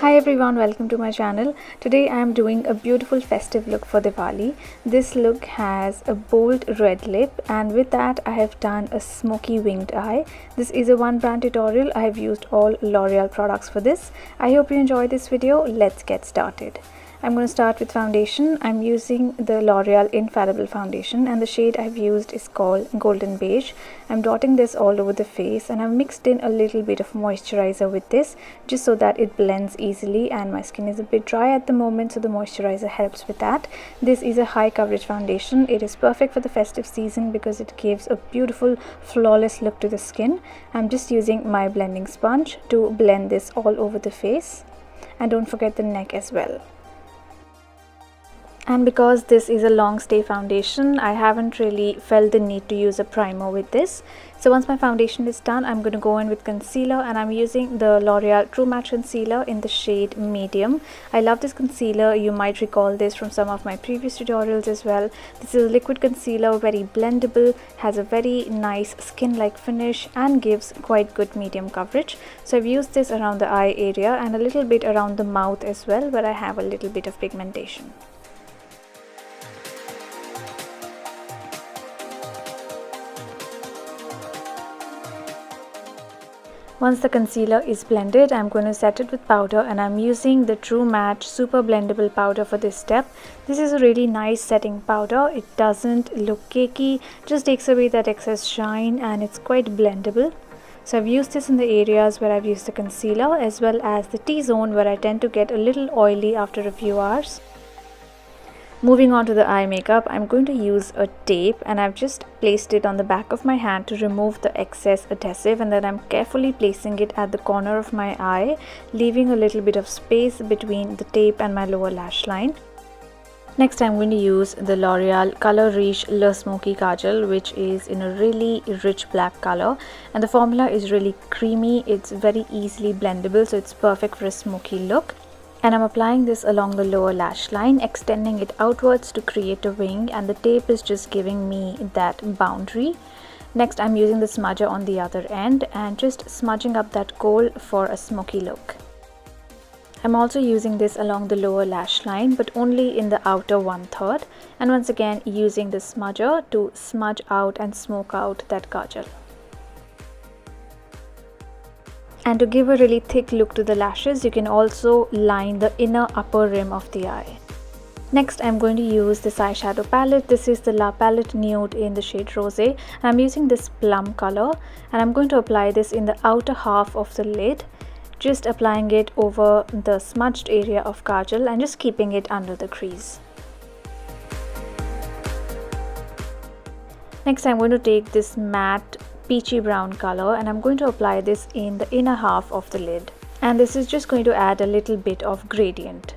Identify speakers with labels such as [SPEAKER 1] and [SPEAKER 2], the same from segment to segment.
[SPEAKER 1] Hi everyone, welcome to my channel. Today I am doing a beautiful festive look for Diwali. This look has a bold red lip, and with that I have done a smoky winged eye. This is a one brand tutorial. I have used all L'Oreal products for this. I hope you enjoy this video. Let's get started. I'm going to start with foundation. I'm using the L'Oreal Infallible foundation, and the shade I've used is called Golden Beige. I'm dotting this all over the face, and I've mixed in a little bit of moisturizer with this just so that it blends easily, and my skin is a bit dry at the moment, so the moisturizer helps with that. This is a high coverage foundation. It is perfect for the festive season because it gives a beautiful flawless look to the skin. I'm just using my blending sponge to blend this all over the face, and don't forget the neck as well. And because this is a long stay foundation, I haven't really felt the need to use a primer with this. So once my foundation is done, I'm going to go in with concealer, and I'm using the L'Oreal True Match Concealer in the shade Medium. I love this concealer. You might recall this from some of my previous tutorials as well. This is a liquid concealer, very blendable, has a very nice skin-like finish and gives quite good medium coverage. So I've used this around the eye area and a little bit around the mouth as well, where I have a little bit of pigmentation. Once the concealer is blended, I'm going to set it with powder, and I'm using the True Match Super Blendable powder for this step. This is a really nice setting powder. It doesn't look cakey, just takes away that excess shine, and it's quite blendable. So I've used this in the areas where I've used the concealer, as well as the T-zone where I tend to get a little oily after a few hours. Moving on to the eye makeup, I'm going to use a tape, and I've just placed it on the back of my hand to remove the excess adhesive, and then I'm carefully placing it at the corner of my eye, leaving a little bit of space between the tape and my lower lash line. Next, I'm going to use the L'Oreal Color Riche Le Smoky Kajal, which is in a really rich black color, and the formula is really creamy. It's very easily blendable, so it's perfect for a smoky look. And I'm applying this along the lower lash line, extending it outwards to create a wing, and the tape is just giving me that boundary. Next, I'm using the smudger on the other end and just smudging up that kohl for a smoky look. I'm also using this along the lower lash line, but only in the outer 1/3, and once again using the smudger to smudge out and smoke out that kajal. And to give a really thick look to the lashes, you can also line the inner upper rim of the eye. Next, I'm going to use this eyeshadow palette. This is the La Palette Nude in the shade Rosé, and I'm using this plum color, and I'm going to apply this in the outer half of the lid, just applying it over the smudged area of kajal and just keeping it under the crease. Next, I'm going to take this matte peachy brown color, and I'm going to apply this in the inner half of the lid, and this is just going to add a little bit of gradient.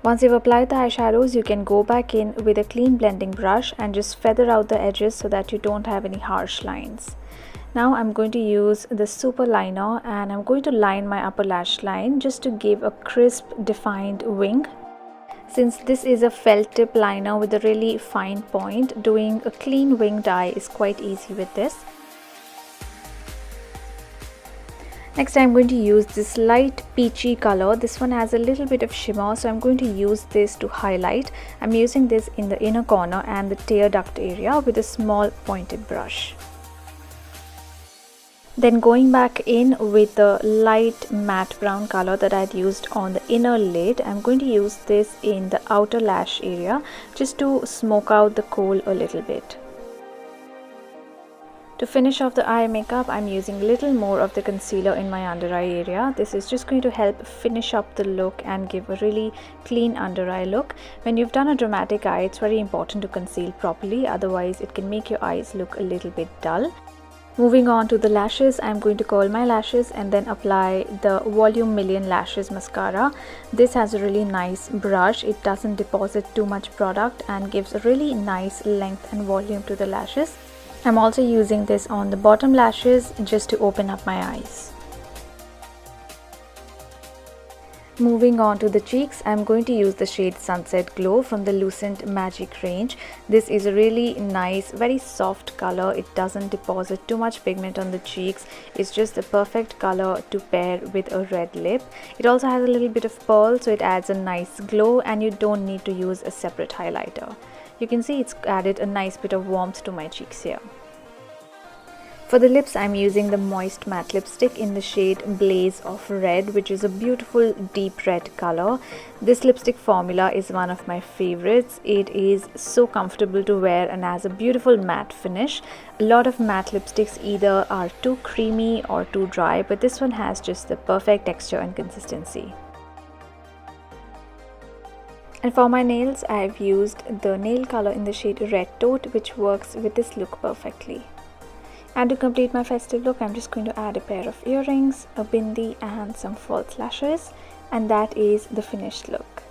[SPEAKER 1] Once you've applied the eyeshadows, you can go back in with a clean blending brush and just feather out the edges so that you don't have any harsh lines. Now I'm going to use the super liner, and I'm going to line my upper lash line just to give a crisp defined wing. Since this is a felt tip liner with a really fine point, doing a clean winged eye is quite easy with this. Next, I'm going to use this light peachy color. This one has a little bit of shimmer, so I'm going to use this to highlight. I'm using this in the inner corner and the tear duct area with a small pointed brush. Then going back in with the light matte brown color that I'd used on the inner lid, I'm going to use this in the outer lash area just to smoke out the kohl a little bit. To finish off the eye makeup, I'm using a little more of the concealer in my under eye area. This is just going to help finish up the look and give a really clean under eye look. When you've done a dramatic eye, it's very important to conceal properly, otherwise it can make your eyes look a little bit dull. Moving on to the lashes, I'm going to curl my lashes and then apply the Volume Million Lashes Mascara. This has a really nice brush. It doesn't deposit too much product and gives a really nice length and volume to the lashes. I'm also using this on the bottom lashes just to open up my eyes. Moving on to the cheeks, I'm going to use the shade Sunset Glow from the Lucent Magic range. This is a really nice, very soft color. It doesn't deposit too much pigment on the cheeks. It's just the perfect color to pair with a red lip. It also has a little bit of pearl, so it adds a nice glow, and you don't need to use a separate highlighter. You can see it's added a nice bit of warmth to my cheeks here. For the lips, I'm using the Moist Matte Lipstick in the shade Blaze of Red, which is a beautiful deep red color. This lipstick formula is one of my favorites. It is so comfortable to wear and has a beautiful matte finish. A lot of matte lipsticks either are too creamy or too dry, but this one has just the perfect texture and consistency. And for my nails, I've used the nail color in the shade Red Toad, which works with this look perfectly. And to complete my festive look, I'm just going to add a pair of earrings, a bindi and some false lashes, and that is the finished look.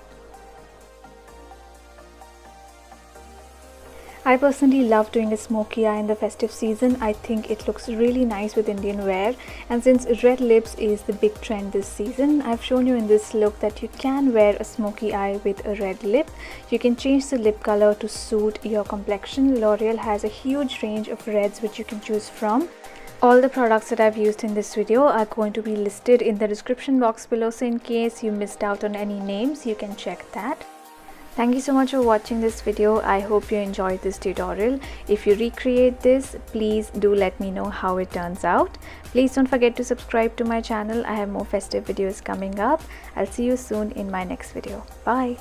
[SPEAKER 1] I personally love doing a smoky eye in the festive season. I think it looks really nice with Indian wear, and since red lips is the big trend this season, I've shown you in this look that you can wear a smoky eye with a red lip. You can change the lip color to suit your complexion. L'Oreal has a huge range of reds which you can choose from. All the products that I've used in this video are going to be listed in the description box below, so in case you missed out on any names, you can check that. Thank you so much for watching this video. I hope you enjoyed this tutorial. If you recreate this, please do let me know how it turns out. Please don't forget to subscribe to my channel. I have more festive videos coming up. I'll see you soon in my next video. Bye.